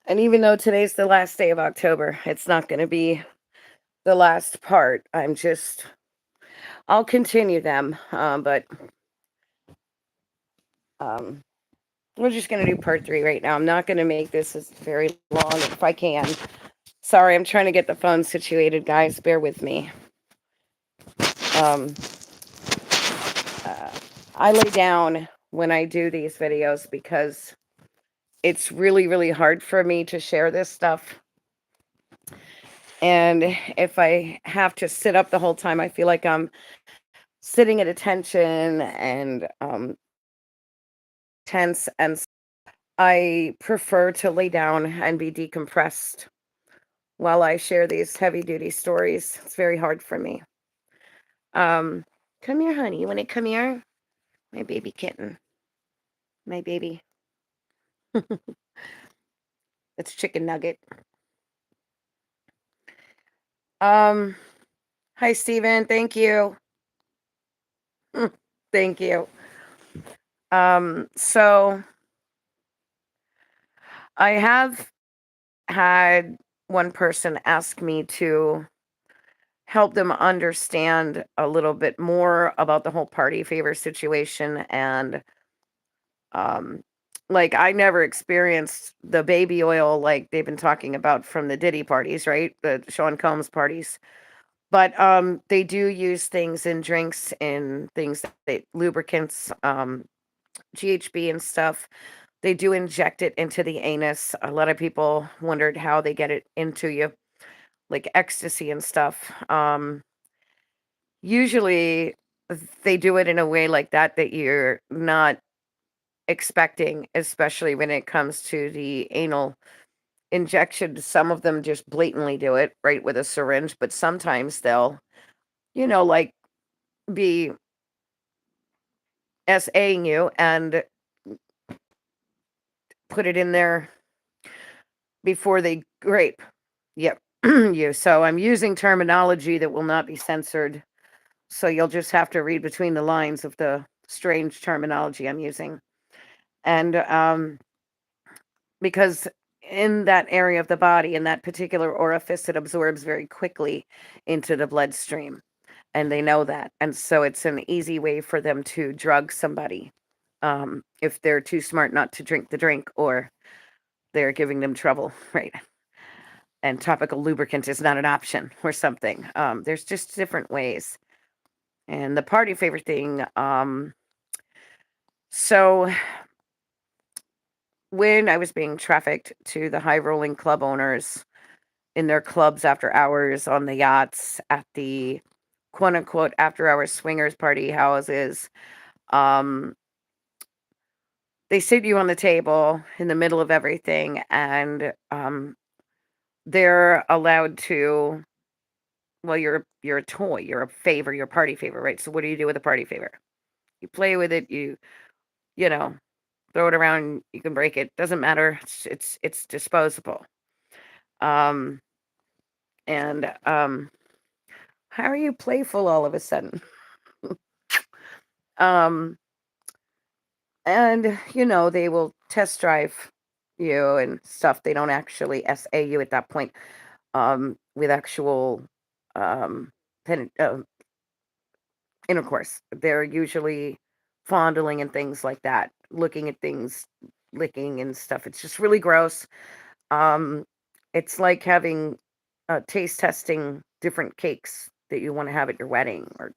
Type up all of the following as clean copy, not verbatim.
And even though today's the last day of October, it's not going to be the last part. I'll continue them. But um, we're just going to do part three right now. I'm not going to make this as very long if I can. Sorry, I'm trying to get the phone situated, guys. Bear with me. Um, uh, I lay down when I do these videos because it's really, really hard for me to share this stuff. And if I have to sit up the whole time, I feel like I'm sitting at attention and tense. And I prefer to lay down and be decompressed while I share these heavy duty stories. It's very hard for me. Um, Come here, honey. You want to come here? My baby kitten. My baby. It's Chicken Nugget. Um, Hi, Steven. Thank you. Thank you. So I have had one person ask me to help them understand a little bit more about the whole party favor situation. And um like, I never experienced the baby oil like they've been talking about from the Diddy parties, right? The Sean Combs parties. But they do use things in drinks and things that lubricants, GHB and stuff. They do inject it into the anus. A lot of people wondered how they get it into you, like ecstasy and stuff. Usually they do it in a way like that that you're not expecting, especially when it comes to the anal injection. Some of them just blatantly do it right with a syringe, but sometimes they'll, like, be SAing you and put it in there before they rape. Yep. You. So I'm using terminology that will not be censored. So you'll just have to read between the lines of the strange terminology I'm using. And because in that area of the body, in that particular orifice, it absorbs very quickly into the bloodstream. And they know that. And so it's an easy way for them to drug somebody, if they're too smart not to drink the drink or they're giving them trouble, right? And topical lubricant is not an option or something. There's just different ways. And the party favor thing, so when I was being trafficked to the high rolling club owners in their clubs after hours, on the yachts, at the quote unquote after hours swingers party houses, um, they sit you on the table in the middle of everything, and they're allowed to, well, you're a toy, you're a favor, you're a party favor, right? So what do you do with a party favor? You play with it, you know, throw it around, you can break it, doesn't matter. It's disposable. Um and How are you playful all of a sudden? Um and they will test drive you and stuff. They don't actually SA you at that point, with actual um pen, intercourse. They're usually fondling and things like that, looking at things, licking and stuff. It's just really gross. Um, it's like having taste testing different cakes that you want to have at your wedding, or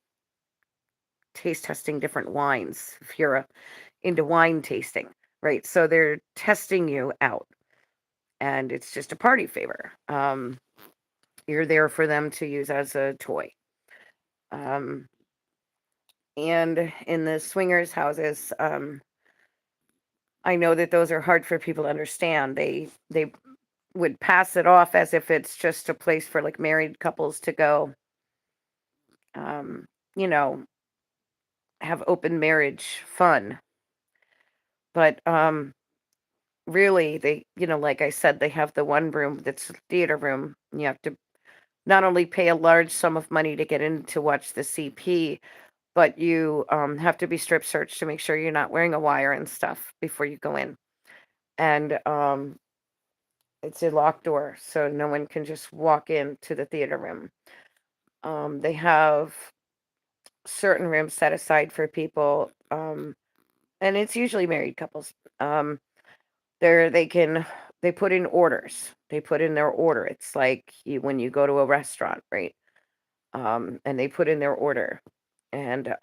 taste testing different wines if you're into wine tasting, right? So they're testing you out, and it's just a party favor. You're there for them to use as a toy. Um, and in the swingers houses, I know that those are hard for people to understand. They would pass it off as if it's just a place for, like, married couples to go, um, you know, have open marriage fun. But really, they, like I said, they have the one room that's a theater room. And you have to not only pay a large sum of money to get in to watch the CP, but you have to be strip searched to make sure you're not wearing a wire and stuff before you go in. And It's a locked door, so no one can just walk into the theater room. They have certain rooms set aside for people, and it's usually married couples. Um, there they put in orders. They put in their order. It's like when you go to a restaurant, right? And they put in their order, and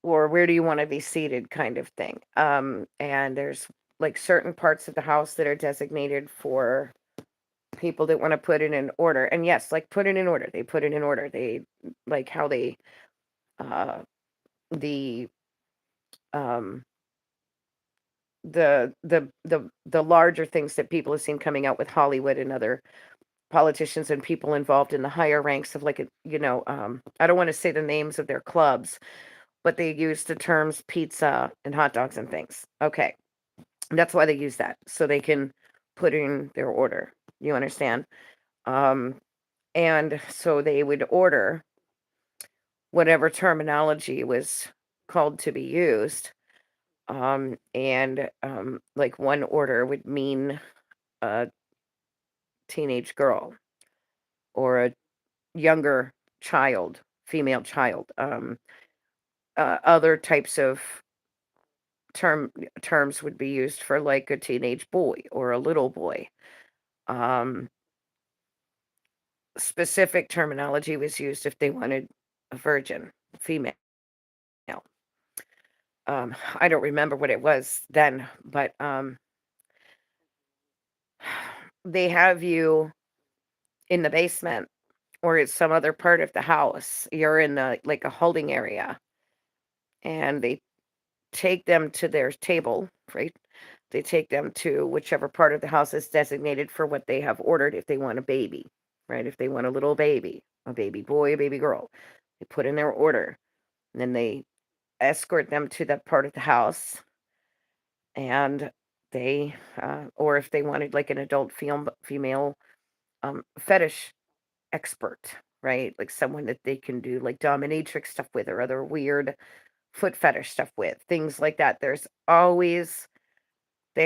or where do you want to be seated, kind of thing. And there's like certain parts of the house that are designated for people that want to put it in order. And yes, like put it in order. They put it in order. They like how they uh the um the larger things that people have seen coming out with Hollywood and other politicians and people involved in the higher ranks of like I don't want to say the names of their clubs, but they use the terms pizza and hot dogs and things. Okay. That's why they use that. So they can put in their order. You understand? Um and so they would order whatever terminology was called to be used. And like one order would mean a teenage girl or a younger child, female child. Other types of terms would be used for like a teenage boy or a little boy. Um, Specific terminology was used if they wanted a virgin female. I don't remember what it was then, but they have you in the basement or it's some other part of the house. You're in the like a holding area, and they take them to their table, right? They take them to whichever part of the house is designated for what they have ordered if they want a baby, right? If they want a little baby, a baby boy, a baby girl, they put in their order, and then they escort them to that part of the house, and they, or if they wanted like an adult female fetish expert, right? Like someone that they can do like dominatrix stuff with or other weird foot fetish stuff with, things like that. They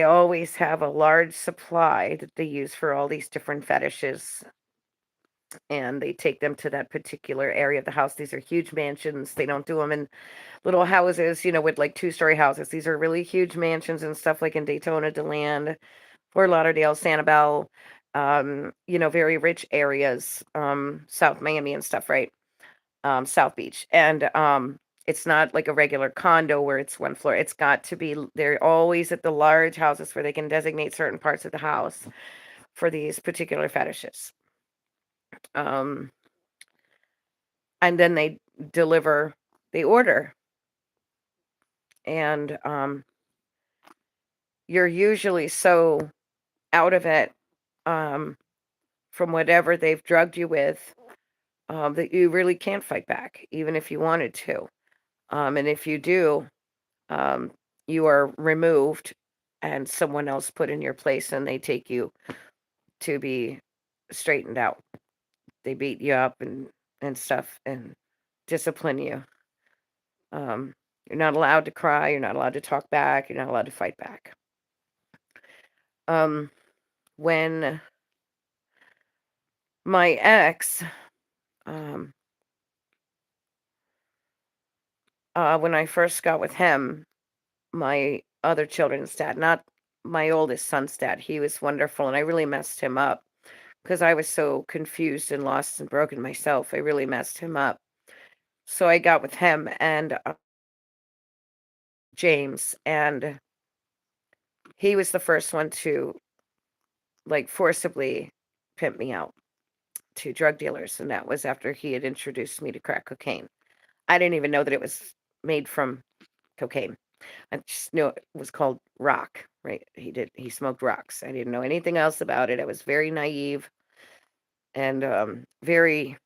always have a large supply that they use for all these different fetishes, and they take them to that particular area of the house. These are huge mansions. They don't do them in little houses, with like two-story houses. These are really huge mansions and stuff like in Daytona, DeLand, Fort Lauderdale, Sanibel, very rich areas, South Miami and stuff, right? South Beach. And it's not like a regular condo where it's one floor. It's got to be, they're always at the large houses where they can designate certain parts of the house for these particular fetishes. Um, and then they deliver the order. And you're usually so out of it um, from whatever they've drugged you with that you really can't fight back, even if you wanted to. And if you do, um, you are removed and someone else put in your place, and they take you to be straightened out. They beat you up and stuff and discipline you. You're not allowed to cry. You're not allowed to talk back. You're not allowed to fight back. Um, when my ex, um, when I first got with him, my other children's dad, not my oldest son's dad, he was wonderful, and I really messed him up because I was so confused and lost and broken myself. I really messed him up. So I got with him and James, and he was the first one to like forcibly pimp me out to drug dealers, and that was after he had introduced me to crack cocaine. I didn't even know that it was made from cocaine. I just knew it was called rock, right? He smoked rocks. I didn't know anything else about it. I was very naive and very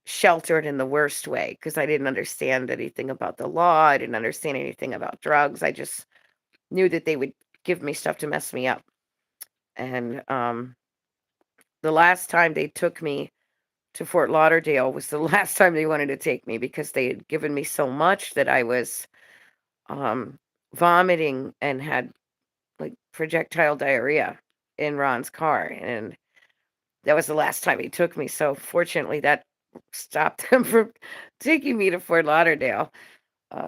sheltered in the worst way because I didn't understand anything about the law. I didn't understand anything about drugs. I just knew that they would give me stuff to mess me up. And the last time they took me to Fort Lauderdale was the last time they wanted to take me because they had given me so much that I was um, vomiting and had like projectile diarrhea in Ron's car, and that was the last time he took me. So fortunately, that stopped him from taking me to Fort Lauderdale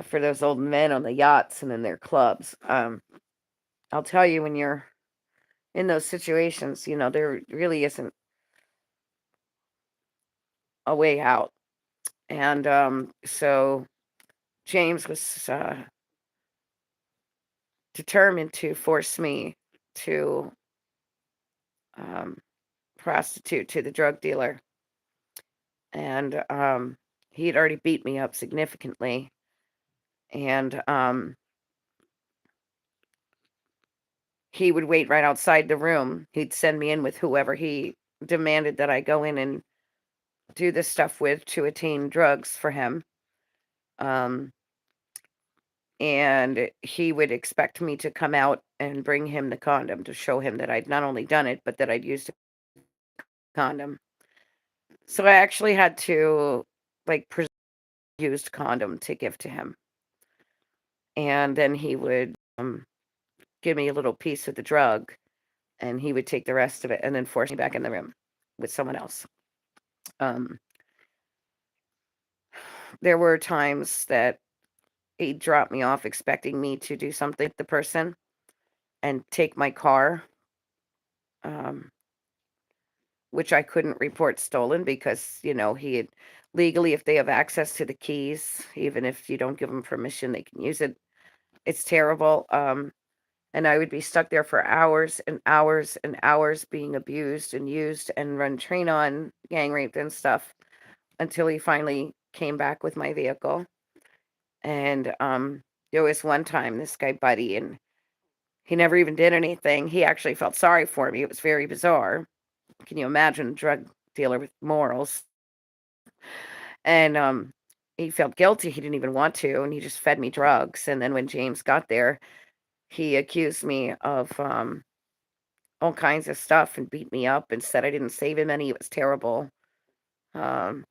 for those old men on the yachts and in their clubs. I'll tell you, when you're in those situations, there really isn't a way out. And so James was determined to force me to um, prostitute to the drug dealer. And he had already beat me up significantly. And he would wait right outside the room. He'd send me in with whoever he demanded that I go in and do this stuff with to attain drugs for him. Um, and he would expect me to come out and bring him the condom to show him that I'd not only done it, but that I'd used a condom. So I actually had to like present a used condom to give to him. And then he would give me a little piece of the drug, and he would take the rest of it and then force me back in the room with someone else. Um, there were times that he'd drop me off expecting me to do something with the person and take my car, um, which I couldn't report stolen because, he had legally, if they have access to the keys, even if you don't give them permission, they can use it. It's terrible. And I would be stuck there for hours and hours and hours being abused and used and run train on, gang raped and stuff until he finally came back with my vehicle. And there was one time this guy, Buddy, and he never even did anything. He actually felt sorry for me. It was very bizarre. Can you imagine a drug dealer with morals? And he felt guilty. He didn't even want to, and he just fed me drugs. And then when James got there, he accused me of all kinds of stuff and beat me up and said I didn't save him any. It was terrible. Um,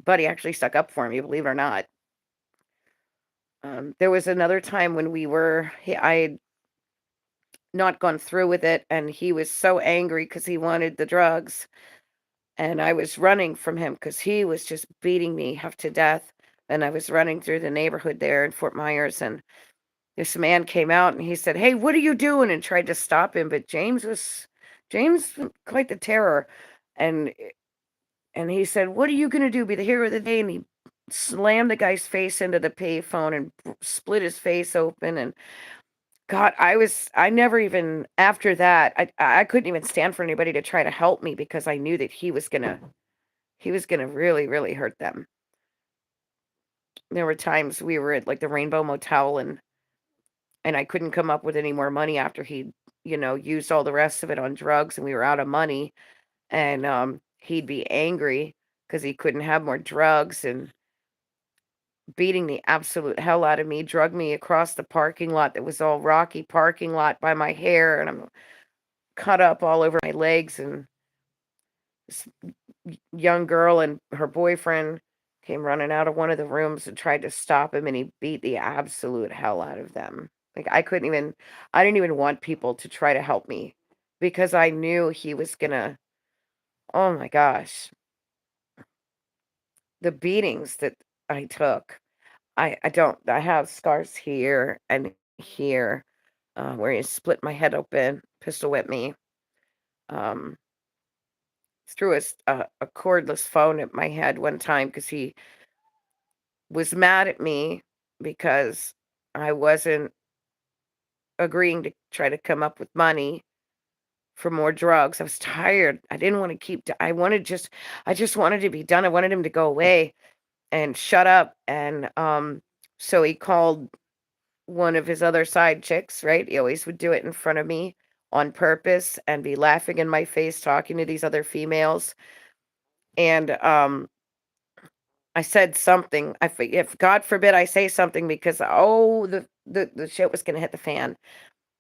but he actually stuck up for me, believe it or not. There was another time when I had not gone through with it, and he was so angry because he wanted the drugs, and I was running from him because he was just beating me half to death. And I was running through the neighborhood there in Fort Myers, and this man came out and he said, "Hey, what are you doing?" and tried to stop him, but James was quite the terror. And he said, "What are you gonna do? Be the hero of the day?" And he slammed the guy's face into the payphone and split his face open. And God, I never even after that, I couldn't even stand for anybody to try to help me because I knew that he was gonna really, really hurt them. There were times we were at like the Rainbow Motel, and I couldn't come up with any more money after he, used all the rest of it on drugs, and we were out of money. And he'd be angry because he couldn't have more drugs, and beating the absolute hell out of me, drug me across the parking lot that was all rocky parking lot by my hair, and I'm cut up all over my legs. And this young girl and her boyfriend came running out of one of the rooms and tried to stop him, and he beat the absolute hell out of them. Like I didn't even want people to try to help me because I knew he was gonna, oh my gosh, the beatings that I took. I have scars here and here, where he split my head open, pistol whipped me, um, threw a cordless phone at my head one time because he was mad at me because I wasn't agreeing to try to come up with money for more drugs. I was tired. I didn't wanna keep d I just wanted to be done. I wanted him to go away and shut up. And so he called one of his other side chicks, right? He always would do it in front of me on purpose and be laughing in my face, talking to these other females. And I said something. If God forbid I say something because the shit was gonna hit the fan.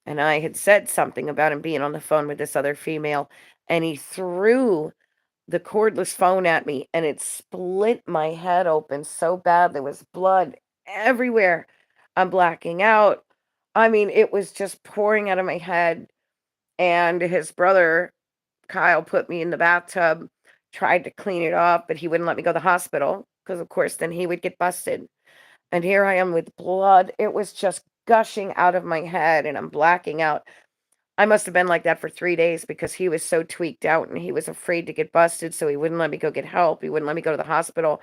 And I had said something about him being on the phone with this other female, and he threw the cordless phone at me, and it split my head open so bad there was blood everywhere. I'm blacking out. I mean, it was just pouring out of my head, and his brother, Kyle, put me in the bathtub, tried to clean it off, but he wouldn't let me go to the hospital because, of course, then he would get busted. And here I am with blood. It was just gushing out of my head, and I'm blacking out. I must have been like that for 3 days because he was so tweaked out and he was afraid to get busted, so he wouldn't let me go get help. He wouldn't let me go to the hospital.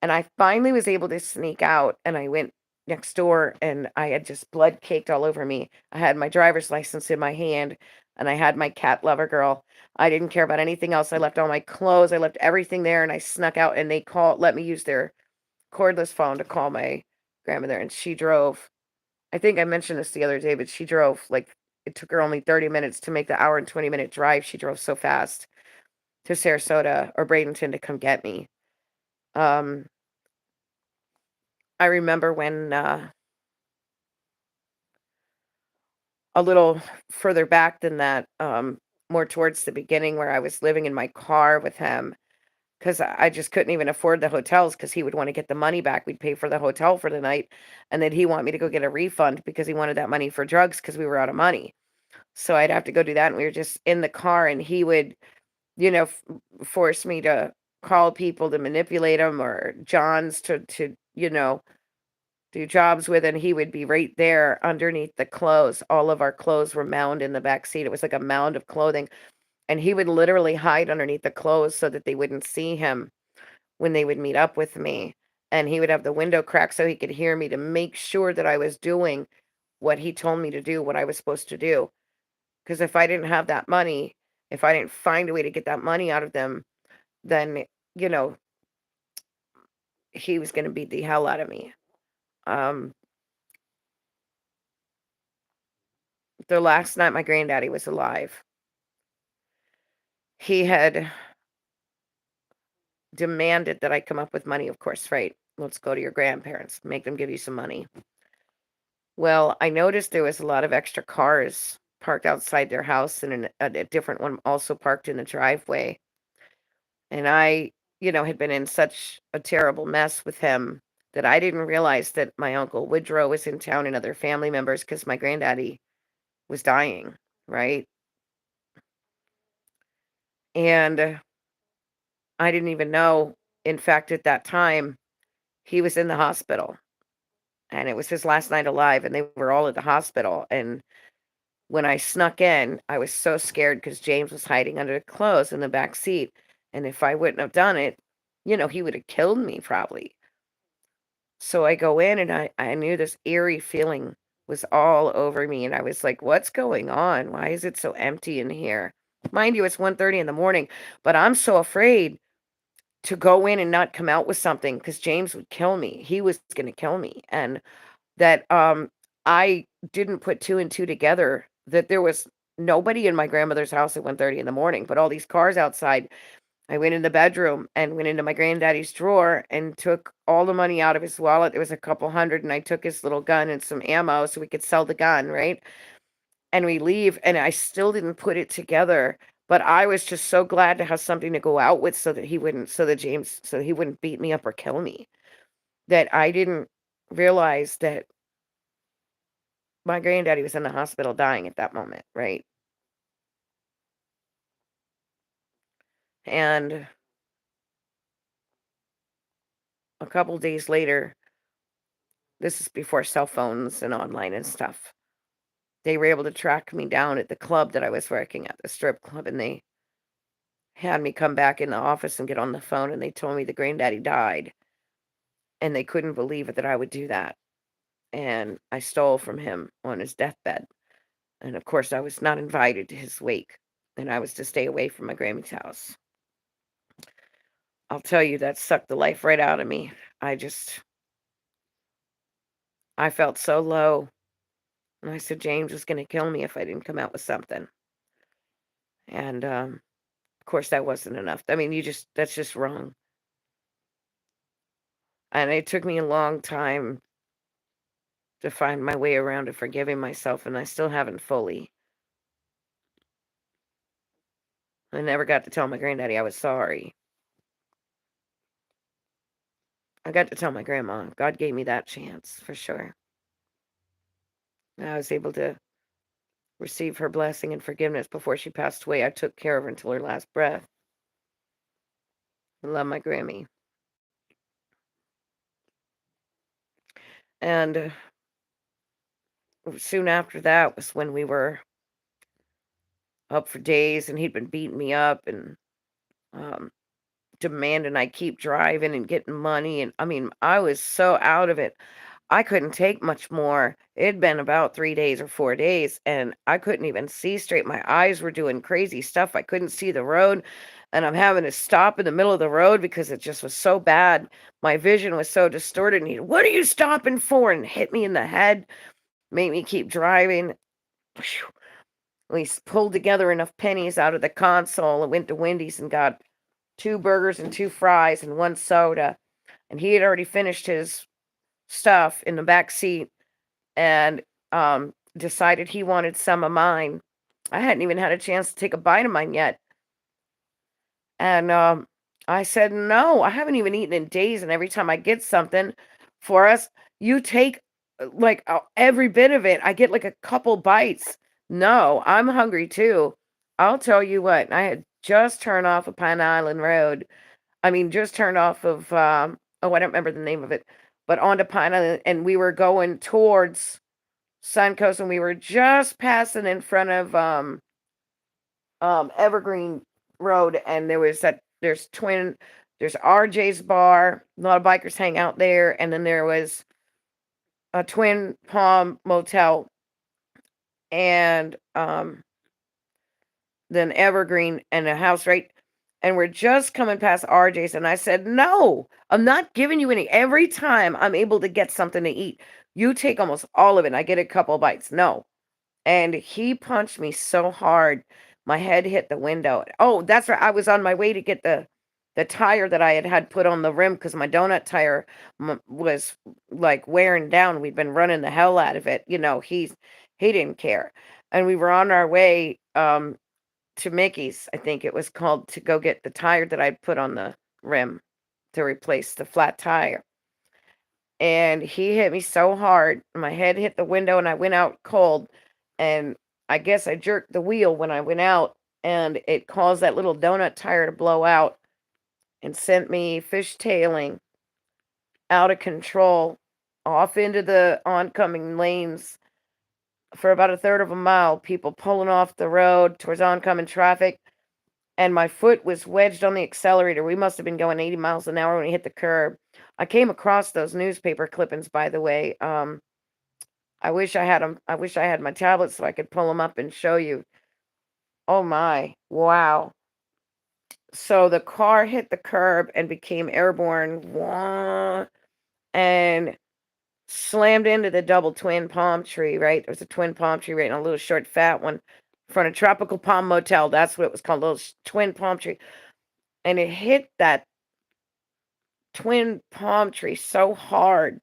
And I finally was able to sneak out, and I went next door, and I had just blood caked all over me. I had my driver's license in my hand, and I had my cat lover girl. I didn't care about anything else. I left all my clothes, I left everything there, and I snuck out, and they let me use their cordless phone to call my grandmother, and she drove. I think I mentioned this the other day, but she drove, like, it took her only 30 minutes to make the hour and 20-minute drive. She drove so fast to Sarasota or Bradenton to come get me. Um, I remember when, a little further back than that, more towards the beginning where I was living in my car with him, 'cause I just couldn't even afford the hotels because he would wanna get the money back. We'd pay for the hotel for the night, and then he want me to go get a refund because he wanted that money for drugs because we were out of money. So I'd have to go do that, and we were just in the car, and he would, force me to call people to manipulate him or Johns to do jobs with, and he would be right there underneath the clothes. All of our clothes were mound in the back seat. It was like a mound of clothing, and he would literally hide underneath the clothes so that they wouldn't see him when they would meet up with me, and he would have the window cracked so he could hear me to make sure that I was doing what he told me to do, what I was supposed to do. Because if I didn't have that money, if I didn't find a way to get that money out of them, then, you know, he was gonna beat the hell out of me. Um, the last night my granddaddy was alive, he had demanded that I come up with money, of course, right? "Let's go to your grandparents, make them give you some money." Well, I noticed there was a lot of extra cars parked outside their house and a different one also parked in the driveway, and I, had been in such a terrible mess with him that I didn't realize that my uncle Woodrow was in town and other family members because my granddaddy was dying, right? And I didn't even know. In fact, at that time, he was in the hospital and it was his last night alive, and they were all at the hospital. And when I snuck in, I was so scared because James was hiding under the clothes in the back seat. And if I wouldn't have done it, he would have killed me probably. So I go in and I knew this eerie feeling was all over me. And I was like, what's going on? Why is it so empty in here? Mind you, it's 1:30 in the morning, but I'm so afraid to go in and not come out with something because James would kill me. He was going to kill me. And that, I didn't put 2 and 2 together, that there was nobody in my grandmother's house at 1:30 in the morning, but all these cars outside. I went in the bedroom and went into my granddaddy's drawer and took all the money out of his wallet. There was a couple hundred, and I took his little gun and some ammo so we could sell the gun, right? And we leave, and I still didn't put it together, but I was just so glad to have something to go out with so he wouldn't beat me up or kill me, that I didn't realize that my granddaddy was in the hospital dying at that moment, right? And a couple days later, this is before cell phones and online and stuff, they were able to track me down at the club that I was working at, the strip club, and they had me come back in the office and get on the phone, and they told me the granddaddy died, and they couldn't believe it that I would do that, and I stole from him on his deathbed, and of course, I was not invited to his wake, and I was to stay away from my Grammy's house. I'll tell you, that sucked the life right out of me. I just I felt so low, and I said James was gonna kill me if I didn't come out with something, and, of course, that wasn't enough. I mean, you just that's just wrong, and it took me a long time to find my way around to forgiving myself, and I still haven't fully. I never got to tell my granddaddy I was sorry. I got to tell my grandma. God gave me that chance for sure. I was able to receive her blessing and forgiveness before she passed away. I took care of her until her last breath. I love my Grammy. And soon after that was when we were up for days, and he'd been beating me up and um, demanding I keep driving and getting money. And I mean, I was so out of it. I couldn't take much more. It'd been about 3 days or 4 days, and I couldn't even see straight. My eyes were doing crazy stuff. I couldn't see the road, and I'm having to stop in the middle of the road because it just was so bad. My vision was so distorted. And he, what are you stopping for? And hit me in the head, made me keep driving. Phew. We pulled together enough pennies out of the console and went to Wendy's and got 2 burgers and 2 fries and 1 soda. And he had already finished his stuff in the back seat and decided he wanted some of mine. I hadn't even had a chance to take a bite of mine yet. And I said, no, I haven't even eaten in days. And every time I get something for us, you take like every bit of it. I get like a couple bites. No, I'm hungry too. I'll tell you what, I had just turned off of Pine Island Road. I mean, just turned off of, oh, I don't remember the name of it, but onto Pine Island, and we were going towards Suncoast, and we were just passing in front of Evergreen Road, and there's RJ's bar. A lot of bikers hang out there, and then there was a Twin Palm Motel, and then Evergreen, and a house right. And we're just coming past RJ's, and I said, "No, I'm not giving you any. Every time I'm able to get something to eat, you take almost all of it, and I get a couple bites. No." And he punched me so hard, my head hit the window. Oh, that's right. I was on my way to get the tire that I had put on the rim because my donut tire was like wearing down. We'd been running the hell out of it. He didn't care, and we were on our way to Mickey's, I think it was called, to go get the tire that I'd put on the rim to replace the flat tire. And he hit me so hard, my head hit the window, and I went out cold. And I guess I jerked the wheel when I went out, and it caused that little donut tire to blow out and sent me fishtailing out of control off into the oncoming lanes for about a third of a mile. People pulling off the road towards oncoming traffic, and my foot was wedged on the accelerator. We must have been going 80 miles an hour when we hit the curb. I came across those newspaper clippings, by the way. I wish I had them. I wish I had my tablet so I could pull them up and show you. Oh my, wow. So the car hit the curb and became airborne, wah, and slammed into the double twin palm tree, right? There's a twin palm tree right, and a little short fat one in front of Tropical Palm Motel. That's what it was called, a little twin palm tree. And it hit that twin palm tree so hard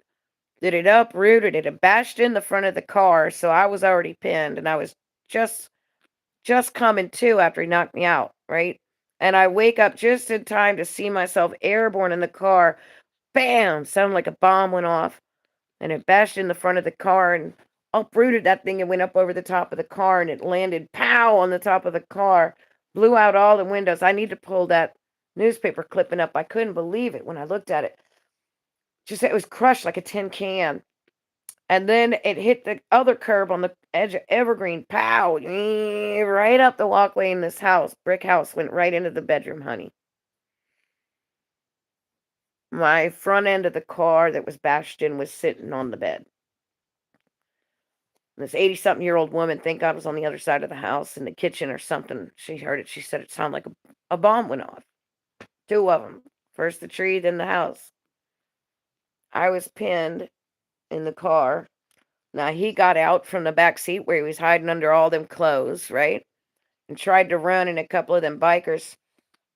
that it uprooted it. It bashed in the front of the car, so I was already pinned, and I was just coming to after he knocked me out, right? And I wake up just in time to see myself airborne in the car. Bam! Sounded like a bomb went off, and it bashed in the front of the car and uprooted that thing and went up over the top of the car, and it landed pow on the top of the car, blew out all the windows. I need to pull that newspaper clipping up. I couldn't believe it when I looked at it. Just it was crushed like a tin can. And then it hit the other curb on the edge of Evergreen. Pow! Right up the walkway in this house. Brick house went right into the bedroom, honey. My front end of the car that was bashed in was sitting on the bed. This 80-something-year-old woman, thank God, was on the other side of the house in the kitchen or something. She heard it. She said it sounded like a bomb went off. 2 of them. First the tree, then the house. I was pinned in the car. Now, he got out from the back seat where he was hiding under all them clothes, right? And tried to run, and a couple of them bikers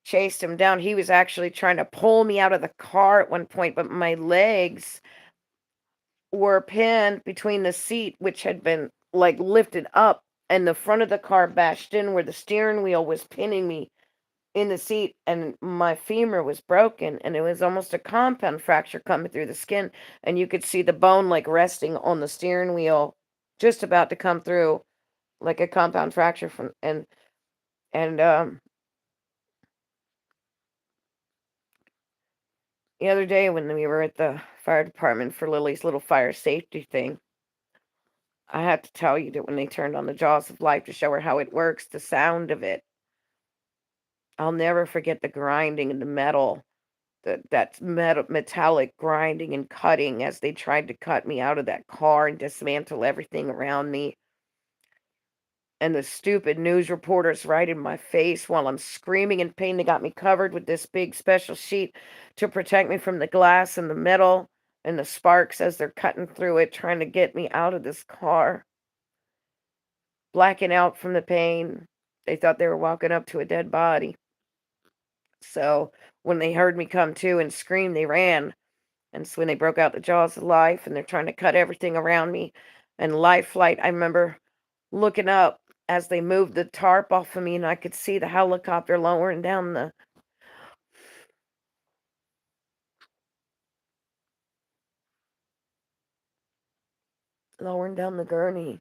chased him down. He was actually trying to pull me out of the car at one point, but my legs were pinned between the seat, which had been like lifted up, and the front of the car bashed in where the steering wheel was pinning me in the seat, and my femur was broken, and it was almost a compound fracture coming through the skin, and you could see the bone like resting on the steering wheel just about to come through like a compound fracture from and the other day when we were at the fire department for Lily's little fire safety thing, I had to tell you that when they turned on the jaws of life to show her how it works, the sound of it, I'll never forget the grinding and the metal, that metallic grinding and cutting as they tried to cut me out of that car and dismantle everything around me. And the stupid news reporters right in my face while I'm screaming in pain. They got me covered with this big special sheet to protect me from the glass and the metal and the sparks as they're cutting through it, trying to get me out of this car, blacking out from the pain. They thought they were walking up to a dead body. So when they heard me come to and scream, they ran. And so when they broke out the jaws of life and they're trying to cut everything around me and life flight, I remember looking up as they moved the tarp off of me and I could see the helicopter lowering down the gurney.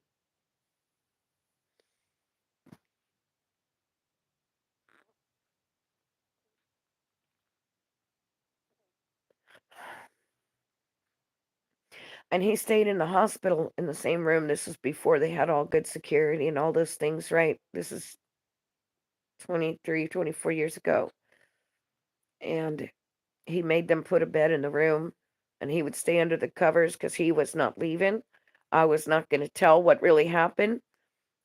And he stayed in the hospital in the same room. This was before they had all good security and all those things, right? This is 23, 24 years ago. And he made them put a bed in the room and he would stay under the covers because he was not leaving. I was not going to tell what really happened.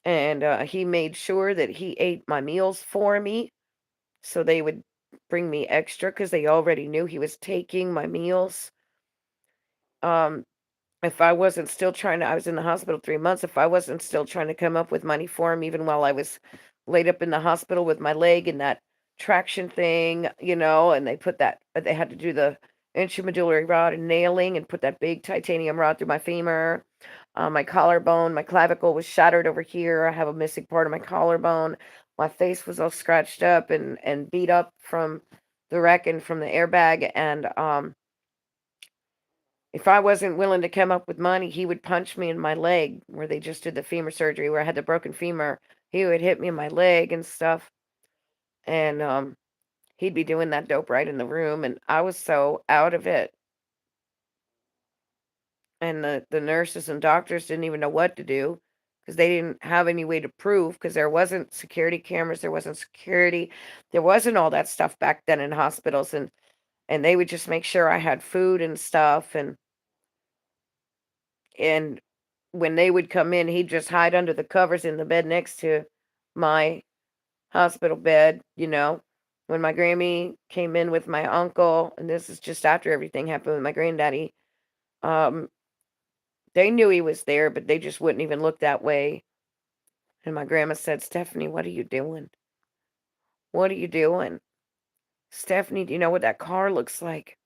And he made sure that he ate my meals for me so they would bring me extra because they already knew he was taking my meals. Um, if I wasn't still trying to I was in the hospital 3 months, if I wasn't still trying to come up with money for him even while I was laid up in the hospital with my leg and that traction thing, and they had to do the intramedullary rod and nailing and put that big titanium rod through my femur. My collarbone, my clavicle was shattered over here. I have a missing part of my collarbone. My face was all scratched up and beat up from the wreck and from the airbag, and if I wasn't willing to come up with money, he would punch me in my leg where they just did the femur surgery where I had the broken femur. He would hit me in my leg and stuff. And he'd be doing that dope right in the room. And I was so out of it. And the nurses and doctors didn't even know what to do because they didn't have any way to prove because there wasn't security cameras, there wasn't security, there wasn't all that stuff back then in hospitals. And they would just make sure I had food and stuff. And when they would come in, he'd just hide under the covers in the bed next to my hospital bed, When my Grammy came in with my uncle, and this is just after everything happened with my granddaddy, um, they knew he was there, but they just wouldn't even look that way. And my grandma said, Stephanie, what are you doing? What are you doing? Stephanie, do you know what that car looks like?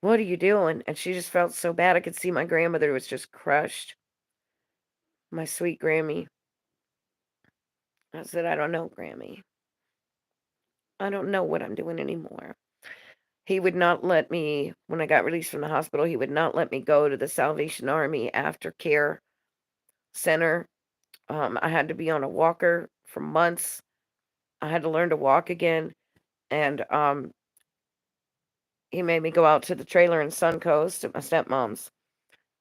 What are you doing? And she just felt so bad. I could see my grandmother was just crushed. My sweet Grammy. I said, I don't know, Grammy. I don't know what I'm doing anymore. He would not let me, when I got released from the hospital, he would not let me go to the Salvation Army aftercare center. I had to be on a walker for months. I had to learn to walk again. And he made me go out to the trailer in Suncoast at my stepmom's.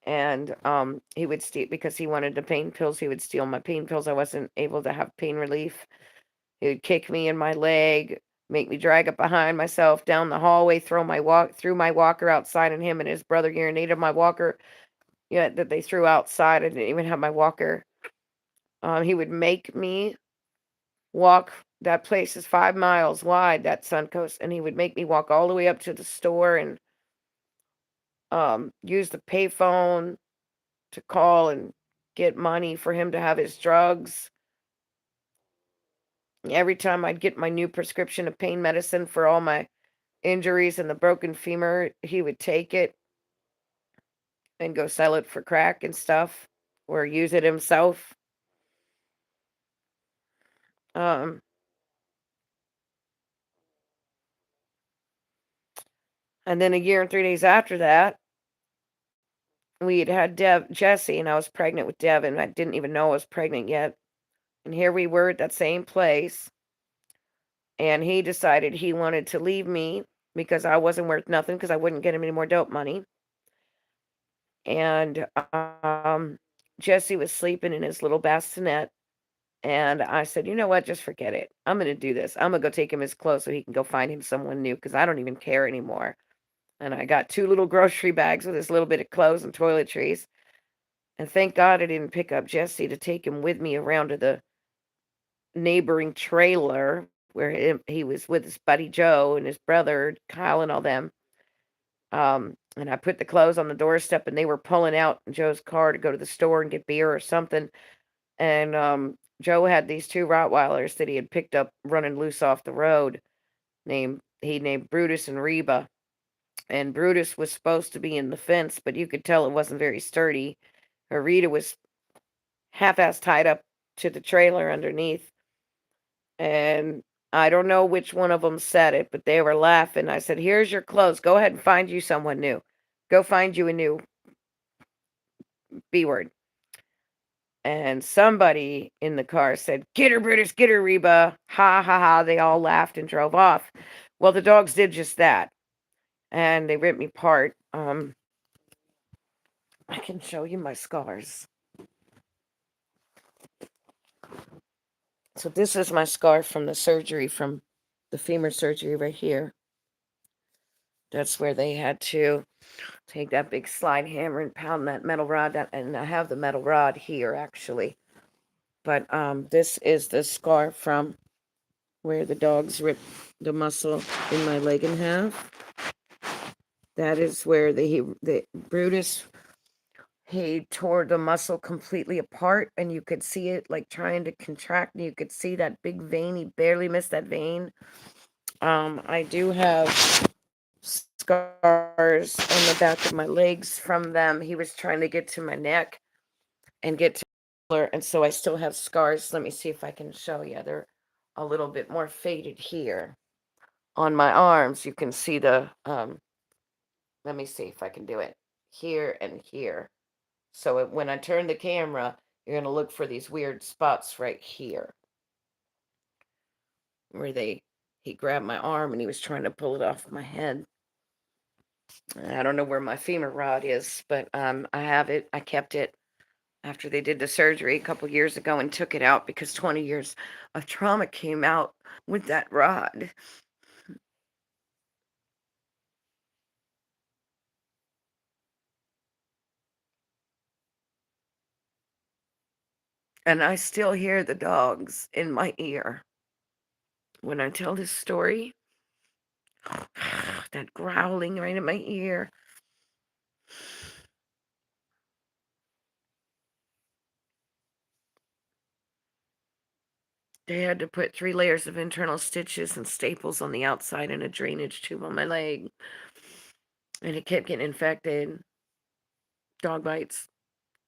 And he would steal, because he wanted the pain pills, he would steal my pain pills. I wasn't able to have pain relief. He would kick me in my leg, make me drag it behind myself down the hallway, through my walker outside, and him and his brother urinated my walker, that they threw outside. I didn't even have my walker. He would make me walk. That place is 5 miles wide, that Suncoast, and he would make me walk all the way up to the store and use the payphone to call and get money for him to have his drugs. Every time I'd get my new prescription of pain medicine for all my injuries and the broken femur, he would take it and go sell it for crack and stuff or use it himself. Um, and then a year and 3 days after that, we had had Jesse, and I was pregnant with Devin. I didn't even know I was pregnant yet. And here we were at that same place, and he decided he wanted to leave me because I wasn't worth nothing because I wouldn't get him any more dope money. And Jesse was sleeping in his little bassinet, and I said, "You know what? Just forget it. I'm gonna do this. I'm gonna go take him his clothes so he can go find him someone new because I don't even care anymore." And I got 2 little grocery bags with his little bit of clothes and toiletries, and thank God I didn't pick up Jesse to take him with me around to the neighboring trailer where he was with his buddy Joe and his brother Kyle and all them. And I put the clothes on the doorstep, and they were pulling out Joe's car to go to the store and get beer or something. And Joe had these 2 Rottweilers that he had picked up running loose off the road. He named Brutus and Reba. And Brutus was supposed to be in the fence, but you could tell it wasn't very sturdy. Rita was half-ass tied up to the trailer underneath. And I don't know which one of them said it, but they were laughing. I said, "Here's your clothes. Go ahead and find you someone new. Go find you a new B word." And somebody in the car said, "Get her, Brutus, get her, Reba." Ha ha ha. They all laughed and drove off. Well, the dogs did just that. And they ripped me apart. I can show you my scars. So this is my scar from the surgery, from the femur surgery right here. That's where they had to take that big slide hammer and pound that metal rod out, and I have the metal rod here actually. But this is the scar from where the dogs ripped the muscle in my leg in half. That is where the Brutus, he tore the muscle completely apart, and you could see it like trying to contract, and you could see that big vein. He barely missed that vein. I do have scars on the back of my legs from them. He was trying to get to my neck and get to my shoulder, and so I still have scars. Let me see if I can show you. They're a little bit more faded here on my arms. You can see the let me see if I can do it here and here. So when I turn the camera, you're going to look for these weird spots right here where he grabbed my arm and he was trying to pull it off my head. I don't know where my femur rod is, but I have it. I kept it after they did the surgery a couple years ago and took it out because 20 years of trauma came out with that rod. And I still hear the dogs in my ear when I tell this story. That growling right in my ear. They had to put 3 layers of internal stitches and staples on the outside and a drainage tube on my leg. And it kept getting infected. Dog bites.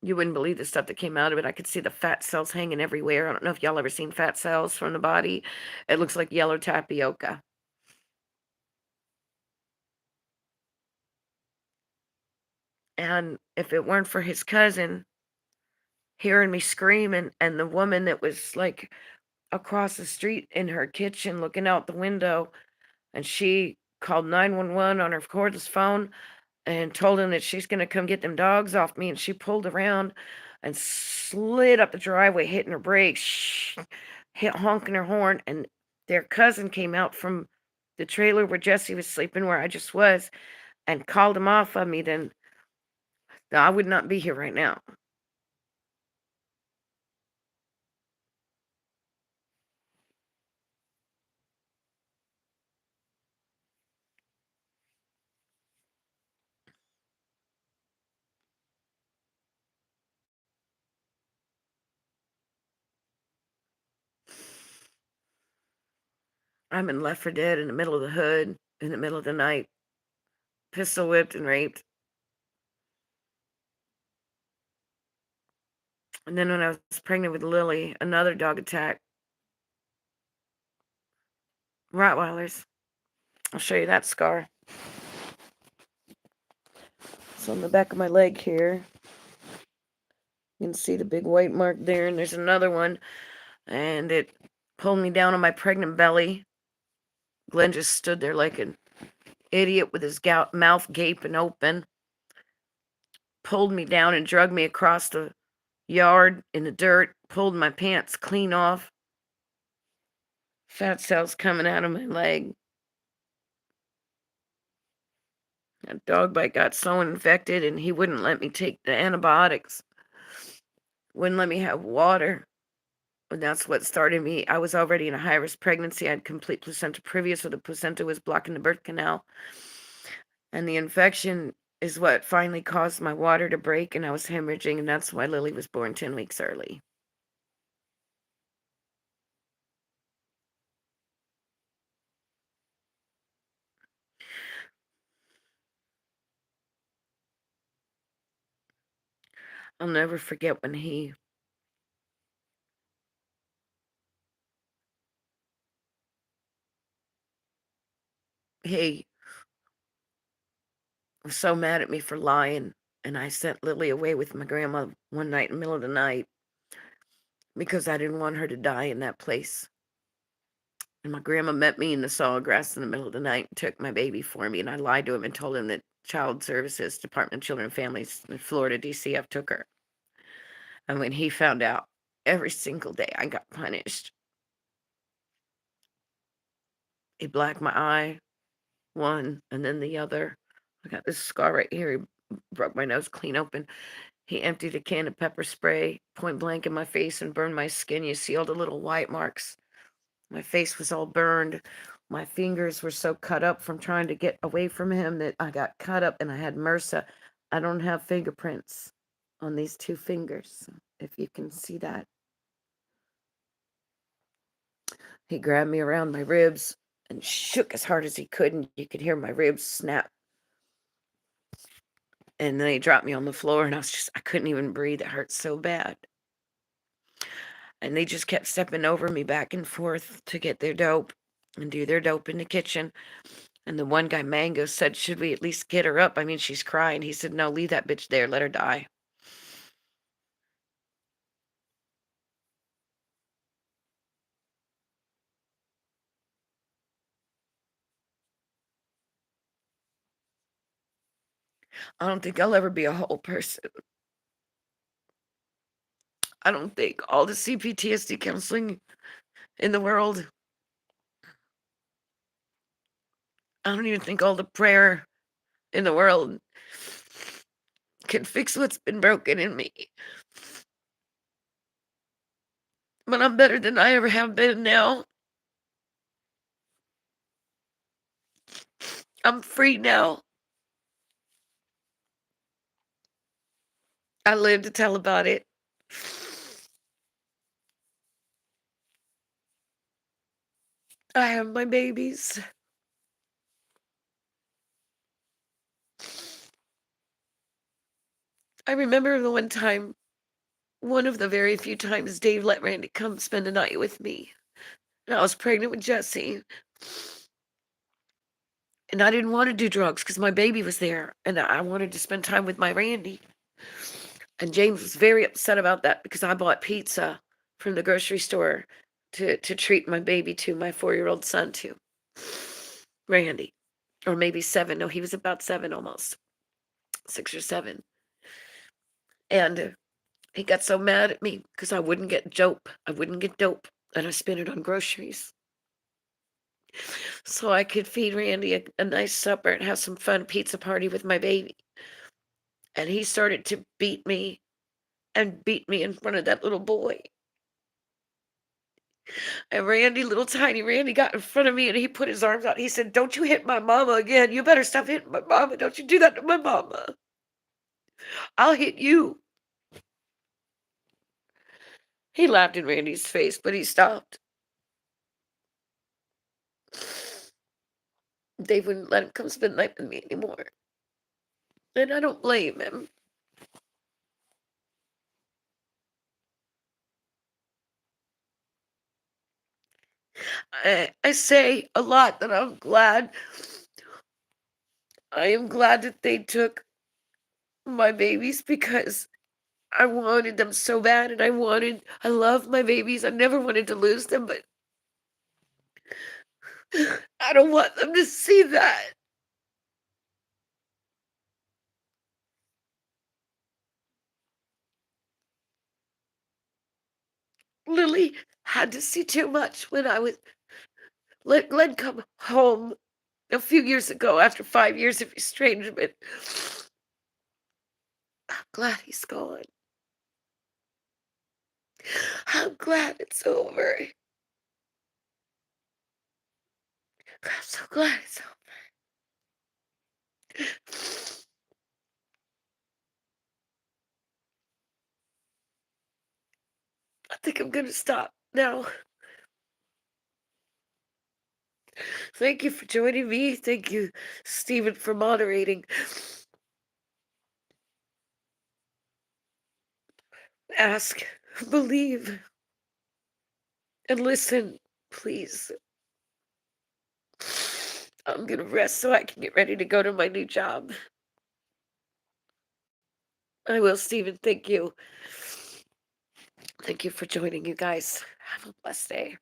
You wouldn't believe the stuff that came out of it. I could see the fat cells hanging everywhere. I don't know if y'all ever seen fat cells from the body. It looks like yellow tapioca. And if it weren't for his cousin hearing me screaming, and the woman that was like across the street in her kitchen looking out the window, and she called 911 on her cordless phone and told him that she's gonna come get them dogs off me, and she pulled around and slid up the driveway, hitting her brakes, honking her horn, and their cousin came out from the trailer where Jesse was sleeping, where I just was, and called him off of me. Then I would not be here right now. I'm in left for dead in the middle of the hood, in the middle of the night, pistol whipped and raped. And then when I was pregnant with Lily, another dog attack. Rottweilers. I'll show you that scar. It's on the back of my leg here. You can see the big white mark there, and there's another one, and it pulled me down on my pregnant belly. Glenn just stood there like an idiot with his mouth gaping open, pulled me down and dragged me across the yard in the dirt, pulled my pants clean off. Fat cells coming out of my leg. A dog bite got so infected, and he wouldn't let me take the antibiotics. Wouldn't let me have water. And that's what started me. I was already in a high-risk pregnancy. I had complete placenta previa, so the placenta was blocking the birth canal. And the infection is what finally caused my water to break, and I was hemorrhaging, and that's why Lily was born 10 weeks early. I'll never forget when he was so mad at me for lying, and I sent Lily away with my grandma one night in the middle of the night because I didn't want her to die in that place. And my grandma met me in the sawgrass in the middle of the night and took my baby for me, and I lied to him and told him that Child Services, Department of Children and Families in Florida, DCF, took her. And when he found out, every single day I got punished. He blacked my eye, one, and then the other. I got this scar right here. He broke my nose clean open. He emptied a can of pepper spray point blank in my face and burned my skin. You see all the little white marks. My face was all burned. My fingers were so cut up from trying to get away from him that I got cut up, and I had MRSA. I don't have fingerprints on these 2 fingers, if you can see that. He grabbed me around my ribs and shook as hard as he could, and you could hear my ribs snap. And then he dropped me on the floor, and I couldn't even breathe. It hurt so bad. And they just kept stepping over me back and forth to get their dope and do their dope in the kitchen. And the one guy, Mango, said, "Should we at least get her up? I mean, she's crying." He said, "No, leave that bitch there. Let her die." I don't think I'll ever be a whole person. I don't think all the CPTSD counseling in the world, I don't even think all the prayer in the world can fix what's been broken in me. But I'm better than I ever have been now. I'm free now. I live to tell about it. I have my babies. I remember the one of the very few times Dave let Randy come spend a night with me. And I was pregnant with Jesse. And I didn't want to do drugs because my baby was there. And I wanted to spend time with my Randy. And James was very upset about that because I bought pizza from the grocery store to treat my baby to, my 4-year-old son to. Randy. Or maybe 7. No, he was about 7 almost. 6 or 7. And he got so mad at me because I wouldn't get dope. I wouldn't get dope. And I spent it on groceries. So I could feed Randy a nice supper and have some fun pizza party with my baby. And he started to beat me and beat me in front of that little boy. And Randy, little tiny Randy, got in front of me and he put his arms out. He said, "Don't you hit my mama again. You better stop hitting my mama. Don't you do that to my mama. I'll hit you." He laughed in Randy's face, but he stopped. They wouldn't let him come spend the night with me anymore. And I don't blame him. I say a lot that I'm glad. I am glad that they took my babies because I wanted them so bad, and I love my babies. I never wanted to lose them, but I don't want them to see that. Lily had to see too much when I was let Len come home a few years ago after 5 years of estrangement. I'm glad he's gone. I'm glad it's over. I'm so glad it's over. I think I'm gonna stop now. Thank you for joining me. Thank you, Stephen, for moderating. Ask, believe, and listen, please. I'm gonna rest so I can get ready to go to my new job. I will, Stephen. Thank you. Thank you for joining, you guys. Have a blessed day.